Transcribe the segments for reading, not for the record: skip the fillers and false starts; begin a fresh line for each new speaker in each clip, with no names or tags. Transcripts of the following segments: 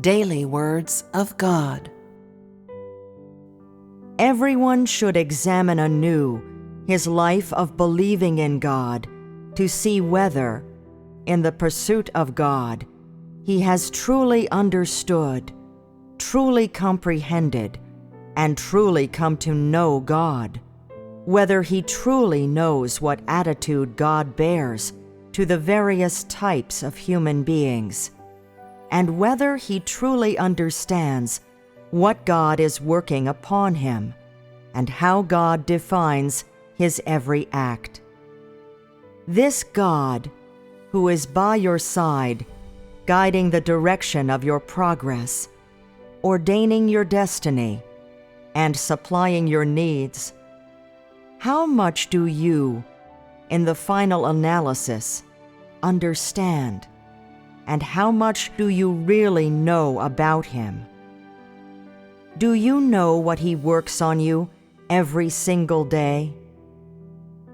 Daily Words of God.
Everyone should examine anew his life of believing in God to see whether, in the pursuit of God, he has truly understood, truly comprehended, and truly come to know God, whether he truly knows what attitude God bears to the various types of human beings, and whether he truly understands what God is working upon him, and how God defines his every act. This God, who is by your side, guiding the direction of your progress, ordaining your destiny, and supplying your needs, how much do you, in the final analysis, understand? And how much do you really know about him? Do you know what he works on you every single day?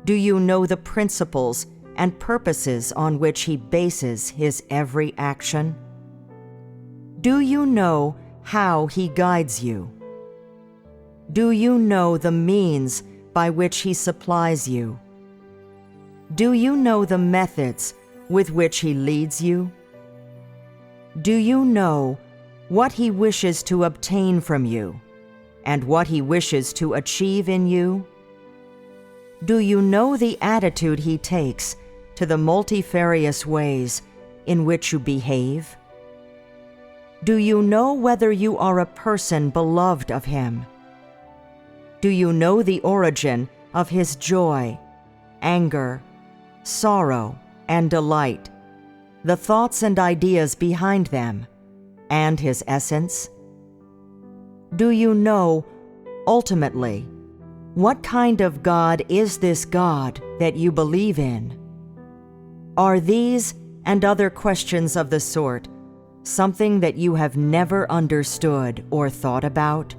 Do you know the principles and purposes on which he bases his every action? Do you know how he guides you? Do you know the means by which he supplies you? Do you know the methods with which he leads you? Do you know what he wishes to obtain from you, and what he wishes to achieve in you? Do you know the attitude he takes to the multifarious ways in which you behave? Do you know whether you are a person beloved of him? Do you know the origin of his joy, anger, sorrow, and delight, the thoughts and ideas behind them, and his essence? Do you know, ultimately, what kind of God is this God that you believe in? Are these and other questions of the sort something that you have never understood or thought about?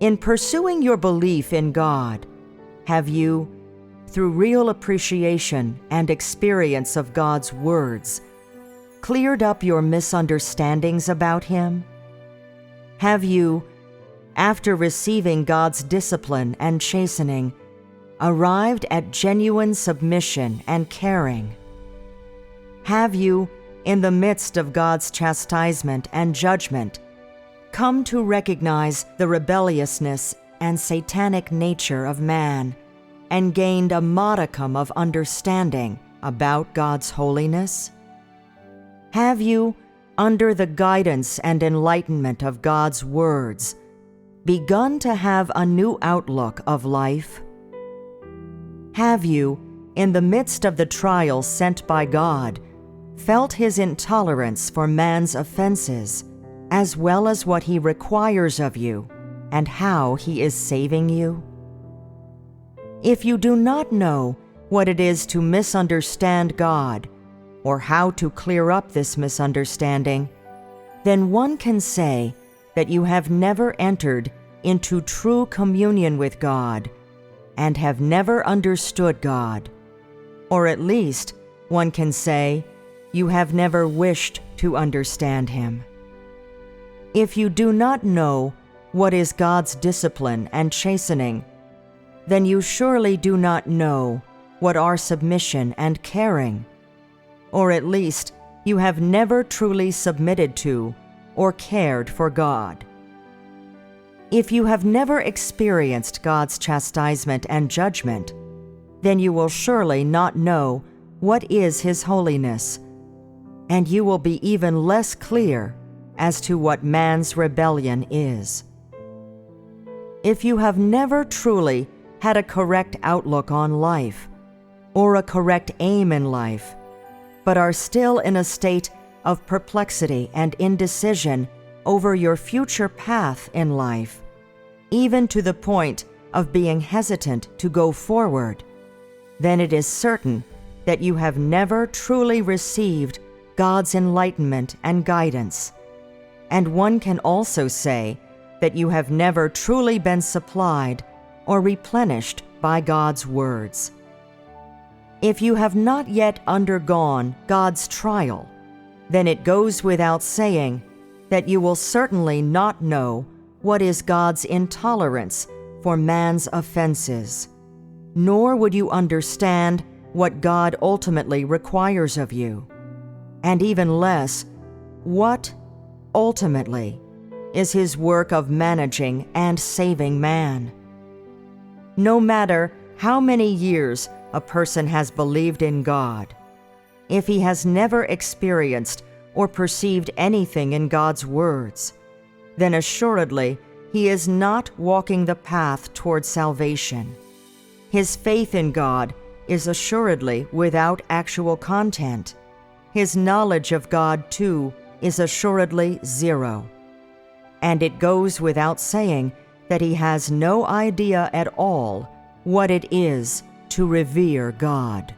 In pursuing your belief in God, have you, through real appreciation and experience of God's words, cleared up your misunderstandings about him? Have you, after receiving God's discipline and chastening, arrived at genuine submission and caring? Have you, in the midst of God's chastisement and judgment, come to recognize the rebelliousness and satanic nature of man, and gained a modicum of understanding about God's holiness? Have you, under the guidance and enlightenment of God's words, begun to have a new outlook of life? Have you, in the midst of the trials sent by God, felt his intolerance for man's offenses, as well as what he requires of you, and how he is saving you? If you do not know what it is to misunderstand God, or how to clear up this misunderstanding, then one can say that you have never entered into true communion with God, and have never understood God, or at least one can say you have never wished to understand him. If you do not know what is God's discipline and chastening, then you surely do not know what are submission and caring, or at least you have never truly submitted to or cared for God. If you have never experienced God's chastisement and judgment, then you will surely not know what is his holiness, and you will be even less clear as to what man's rebellion is. If you have never truly had a correct outlook on life, or a correct aim in life, but are still in a state of perplexity and indecision over your future path in life, even to the point of being hesitant to go forward, then it is certain that you have never truly received God's enlightenment and guidance, and one can also say that you have never truly been supplied or replenished by God's words. If you have not yet undergone God's trial, then it goes without saying that you will certainly not know what is God's intolerance for man's offenses, nor would you understand what God ultimately requires of you, and even less, what, ultimately, is His work of managing and saving man. No matter how many years a person has believed in God, if he has never experienced or perceived anything in God's words, then assuredly he is not walking the path toward salvation. His faith in God is assuredly without actual content. His knowledge of God, too, is assuredly zero. And it goes without saying that he has no idea at all what it is to revere God.